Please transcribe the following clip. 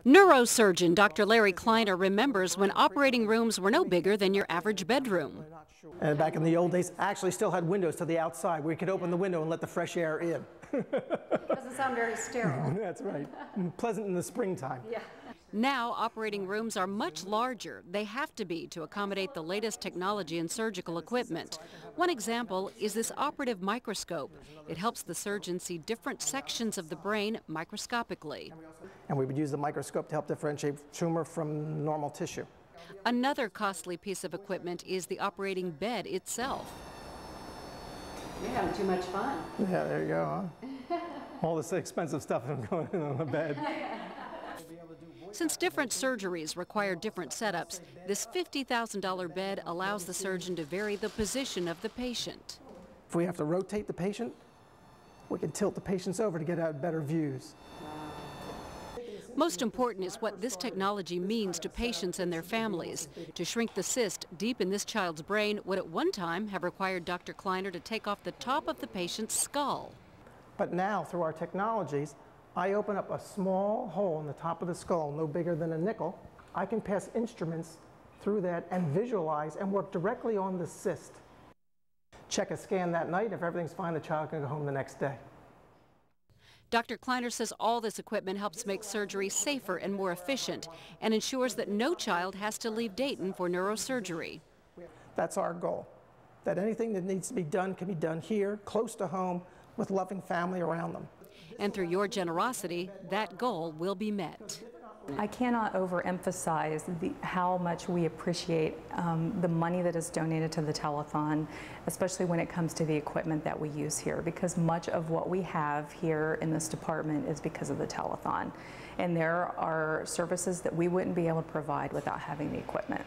Neurosurgeon Dr. Larry Kleiner remembers when operating rooms were no bigger than your average bedroom. And back in the old days, I actually still had windows to the outside where you could open the window and let the fresh air in. Doesn't sound very sterile. That's right. Pleasant in the springtime. Yeah. Now, operating rooms are much larger. They have to be to accommodate the latest technology and surgical equipment. One example is this operative microscope. It helps the surgeon see different sections of the brain microscopically. And we would use the microscope to help differentiate tumor from normal tissue. Another costly piece of equipment is the operating bed itself. You're having too much fun. Yeah, there you go, huh? All this expensive stuff going in on the bed. Since different surgeries require different setups, this $50,000 bed allows the surgeon to vary the position of the patient. If we have to rotate the patient, we can tilt the patients over to get out better views. Most important is what this technology means to patients and their families. To shrink the cyst deep in this child's brain would at one time have required Dr. Kleiner to take off the top of the patient's skull. But now, through our technologies, I open up a small hole in the top of the skull, no bigger than a nickel. I can pass instruments through that and visualize and work directly on the cyst. Check a scan that night. If everything's fine, the child can go home the next day. Dr. Kleiner says all this equipment helps make surgery safer and more efficient and ensures that no child has to leave Dayton for neurosurgery. That's our goal, that anything that needs to be done can be done here, close to home, with loving family around them. And through your generosity, that goal will be met. I cannot overemphasize how much we appreciate the money that is donated to the telethon, especially when it comes to the equipment that we use here, because much of what we have here in this department is because of the telethon. And there are services that we wouldn't be able to provide without having the equipment.